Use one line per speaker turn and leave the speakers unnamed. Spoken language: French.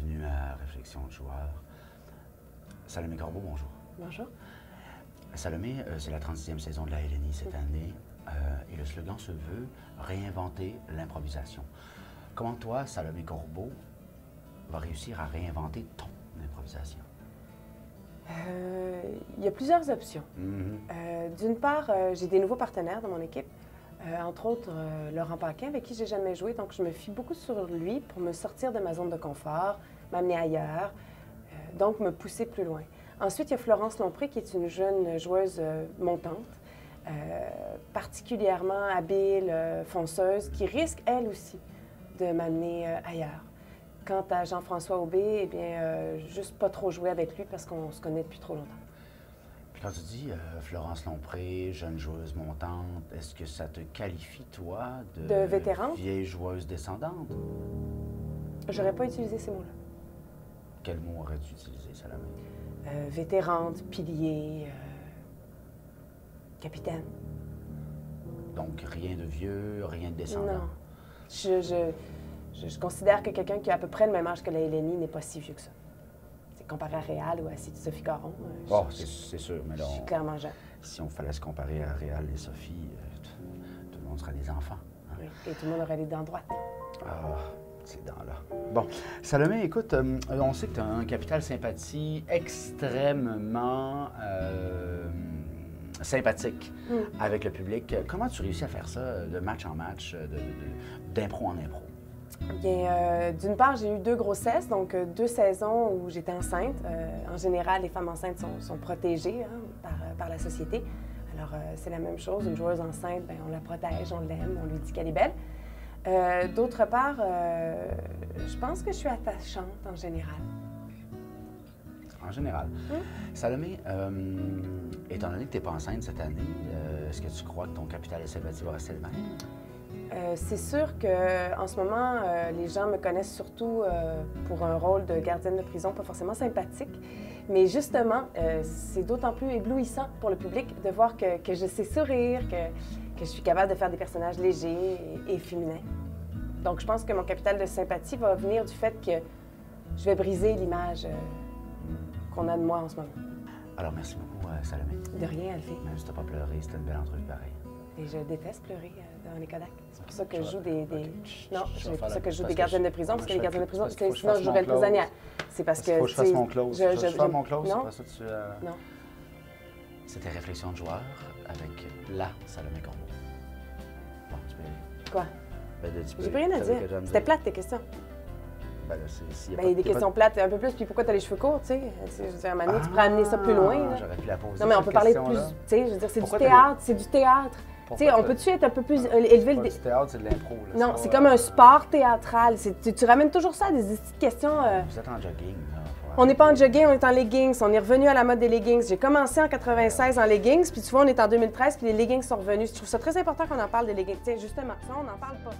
bienvenue à Réflexion de joueur. Salomé Corbeau, bonjour.
Bonjour.
Salomé, c'est la 36e saison de la LNI cette année et le slogan se veut réinventer l'improvisation. Comment toi, Salomé Corbeau, va réussir à réinventer ton improvisation?
Il y a plusieurs options. D'une part, j'ai des nouveaux partenaires dans mon équipe, entre autres Laurent Paquin, avec qui j'ai jamais joué, donc je me fie beaucoup sur lui pour me sortir de ma zone de confort, m'amener ailleurs, donc me pousser plus loin. Ensuite, il y a Florence Lompré, qui est une jeune joueuse montante, particulièrement habile, fonceuse, qui risque, elle aussi, de m'amener ailleurs. Quant à Jean-François Aubé, eh bien, juste pas trop jouer avec lui parce qu'on se connaît depuis trop longtemps.
Puis quand tu dis Florence Lompré, jeune joueuse montante, est-ce que ça te qualifie, toi,
de vétérante?
Vieille joueuse descendante?
J'aurais pas utilisé ces mots-là.
Quel mot aurais-tu utilisé, Salomé?
Vétérante, pilier, capitaine.
Donc, rien de vieux, rien de descendant?
Non. Je considère que quelqu'un qui a à peu près le même âge que la LNI n'est pas si vieux que ça. C'est comparé à Réal ou à Sophie Caron.
Oh, c'est sûr, mais là,
je suis clairement jeune.
Si on fallait se comparer à Réal et Sophie, tout le monde serait des enfants. Hein?
Oui, et tout le monde aurait les dents droites.
Ah, ces dents-là. Bon, Salomé, écoute, on sait que tu as un capital sympathie extrêmement sympathique avec le public. Comment tu réussis à faire ça de match en match, d'impro en impro?
Bien, d'une part, j'ai eu 2 grossesses, donc 2 saisons où j'étais enceinte. En général, les femmes enceintes sont protégées par la société. Alors, c'est la même chose. Une joueuse enceinte, bien, on la protège, on l'aime, on lui dit qu'elle est belle. D'autre part, je pense que je suis attachante en général.
En général. Salomé, étant donné que tu n'es pas enceinte cette année, est-ce que tu crois que ton capital de sympathie va rester le même?
C'est sûr qu'en ce moment, les gens me connaissent surtout pour un rôle de gardienne de prison, pas forcément sympathique. Mais justement, c'est d'autant plus éblouissant pour le public de voir que je sais sourire, que je suis capable de faire des personnages légers et féminins. Donc, je pense que mon capital de sympathie va venir du fait que je vais briser l'image qu'on a de moi en ce moment.
Alors, merci beaucoup, Salomé.
De rien, Alfie.
Même si tu n'as pas pleuré, c'était une belle entrevue pareille.
Et je déteste pleurer dans les Kodak. C'est pour ça que je joue des... Non,
je
c'est pour ça que je joue des gardiennes de prison, parce que les gardiennes de prison, sinon je jouerais une
close.
prisonnière. C'est parce que...
Il faut que je fasse mon close. Je fais mon close,
non.
Après ça, tu...
Non.
C'était Réflexion de joueur avec la Salomé Corbeau. Bon, tu peux y aller.
Quoi?
Ben,
J'ai plus rien à dire. C'était plate, tes questions.
Ben là, s'il y a
Ben,
pas
il y a des questions plates un peu plus, puis pourquoi tu as les cheveux courts, tu sais? Je veux dire, à un moment donné, tu pourrais amener ça plus loin. Là.
J'aurais pu la poser.
Non, mais on peut parler de plus, tu sais, je veux dire, c'est du théâtre, c'est du théâtre. Tu sais, on peut-tu être un peu plus élevé le...
Du théâtre, c'est de l'impro.
Non, c'est comme un sport théâtral. Tu ramènes toujours ça à des petites questions...
Vous êtes en jogging, là.
On n'est pas en jogging, on est en leggings. On est revenu à la mode des leggings. J'ai commencé en 96 en leggings, puis tu vois, on est en 2013, puis les leggings sont revenus. Je trouve ça très important qu'on en parle des leggings. Tu sais, justement, ça, on n'en parle pas.